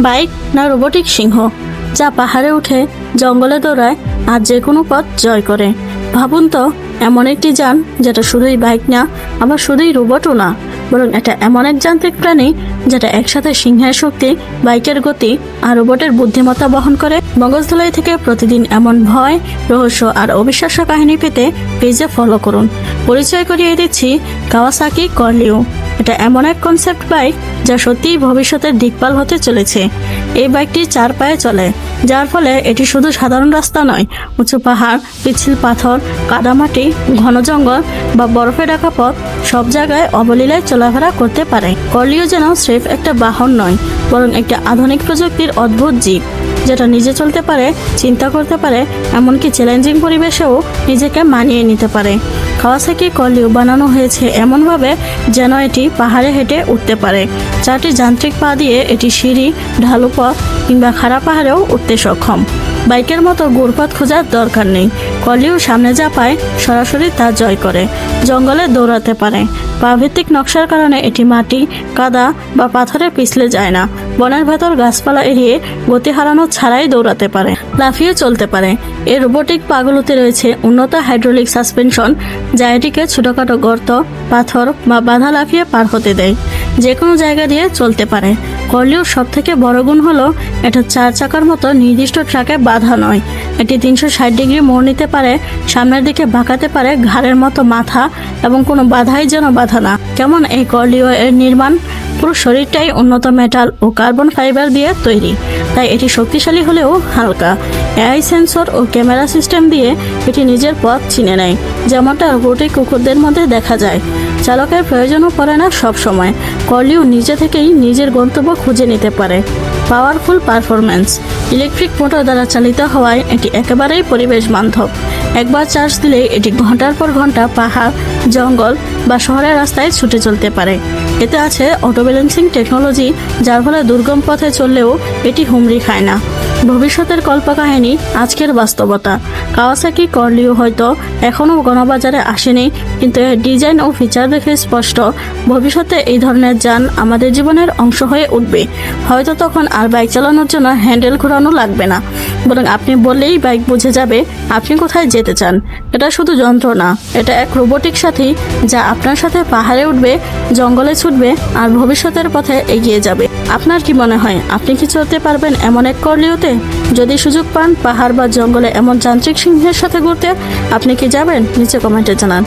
Bike না robotic সিংহ যা পাহাড়ে উঠে জঙ্গলে দৌড়ায় আর যে কোনো পথ জয় করে? ভাবুন তো, এমন একটি যান যেটা শুধুই বাইক না, আবার শুধুই রোবটও না, বরং এটা এমন এক যান্ত্রিক প্রাণী যেটা একসাথে সিংহের শক্তি, বাইকের গতি আর রোবটের বুদ্ধিমত্তা বহন করে। মগজধোলাই থেকে প্রতিদিন এমন ভয়, রহস্য আর অবিশ্বাস্য কাহিনী পেতে পেজে ফলো করুন। পরিচয় করিয়ে দিচ্ছি কাওয়াসাকি কর্লিও। এটা এমন এক কনসেপ্ট বাইক যা সত্যিই ভবিষ্যতের দিকপাল হতে চলেছে। এই বাইকটি 4 পায়ে চলে, যার ফলে এটি শুধু সাধারণ রাস্তা নয়, উঁচু পাহাড়, পিচ্ছিল পাথর, কাদামাটি, ঘন জঙ্গল বা বরফে ঢাকা পথ সব জায়গায় অবলীলায় চলাফেরা করতে পারে। কর্লিও যেন স্রেফ একটা বাহন নয়, বরং একটা আধুনিক প্রযুক্তির অদ্ভুত জীব যেটা নিজে চলতে পারে, চিন্তা করতে পারে, এমনকি চ্যালেঞ্জিং পরিবেশেও নিজেকে মানিয়ে নিতে পারে। কাওয়াসাকি কর্লিও বানানো হয়েছে এমনভাবে যেন এটি পাহাড়ে হেঁটে উঠতে পারে। 4টি যান্ত্রিক পা দিয়ে এটি সিঁড়ি, ঢালু পথ কিংবা খাড়া পাহাড়েও উঠতে সক্ষম। বাইকের মতো ঘুরপথ খোঁজার দরকার নেই। কর্লিও সামনে যা পায় সরাসরি তা জয় করে। জঙ্গলে দৌড়াতে পারে। পা-ভিত্তিক নকশার কারণে এটি মাটি, কাদা বা পাথরে পিছলে যায় না। বনের ভেতর গাছপালা এড়িয়ে গতি হারানো ছাড়াই দৌড়াতে পারে। লাফিয়ে চলতে পারে। এর রোবোটিক পাগুলোতে রয়েছে উন্নত হাইড্রোলিক সাসপেনশন, যা এটিকে ছোটখাটো গর্ত, পাথর বা বাধা লাফিয়ে পার হতে দেয়। যে কোনো জায়গা দিয়ে চলতে পারে। কর্লিওর সব থেকে বড় গুণ হলো এটা 4 চাকার মতো নির্দিষ্ট ট্র্যাকে বাধা নয়। এটি 360 ডিগ্রি মোড় নিতে পারে, সামনের দিকে বাঁকাতে পারে ঘাড়ের মতো মাথা, এবং কোনো বাধাই যেন বাধা না। কেমন এই কর্লিও এর নির্মাণ? পুরো শরীরটাই উন্নত মেটাল ও কার্বন ফাইবার দিয়ে তৈরি, তাই এটি শক্তিশালী হলেও হালকা। এআই সেন্সর ও ক্যামেরা সিস্টেম দিয়ে এটি নিজের পথ চিনে নেয়, যেমনটা রোবটিক কুকুরদের মধ্যে দেখা যায়। চালকের প্রয়োজনও পড়ে না সব সময়। কর্লিও নিজে থেকেই নিজের গন্তব্য খুঁজে নিতে পারে। Powerful performance. ইলেকট্রিক মোটর দ্বারা চালিত হওয়ায় এটি একেবারেই পরিবেশ বান্ধব। একবার চার্জ দিলে এটি ঘন্টার পর ঘন্টা পাহাড়, জঙ্গল বা শহরের রাস্তায় ছুটে চলতে পারে। এতে আছে অটো ব্যালেন্সিং টেকনোলজি, যার ফলে দুর্গম পথে চললেও এটি হুমড়ি খায় না। ভবিষ্যতের কল্পকাহিনী, আজকের বাস্তবতা। কাওয়াসাকি কর্লিও হয়তো এখনও গণবাজারে আসেনি, কিন্তু এর ডিজাইন ও ফিচার দেখে স্পষ্ট ভবিষ্যতে এই ধরনের যান আমাদের জীবনের অংশ হয়ে উঠবে। হয়তো তখন আর বাইক চালানোর জন্য হ্যান্ডেল ঘোরানো লাগবে না, বরং আপনি বললেই বাইক বুঝে যাবে আপনি কোথায় যেতে চান। এটা শুধু যন্ত্র না, এটা এক রোবটিক সাথী যা আপনার সাথে পাহাড়ে উঠবে, জঙ্গলে ছুটবে আর ভবিষ্যতের পথে এগিয়ে যাবে। আপনার কি মনে হয়, আপনি কি চলতে পারবেন এমন এক কর্লিওতে? যদি সুযোগ পান পাহাড় বা জঙ্গলে এমন যান্ত্রিক সিংহের সাথে ঘুরতে, আপনি কি যাবেন? নিচে কমেন্টে জানান।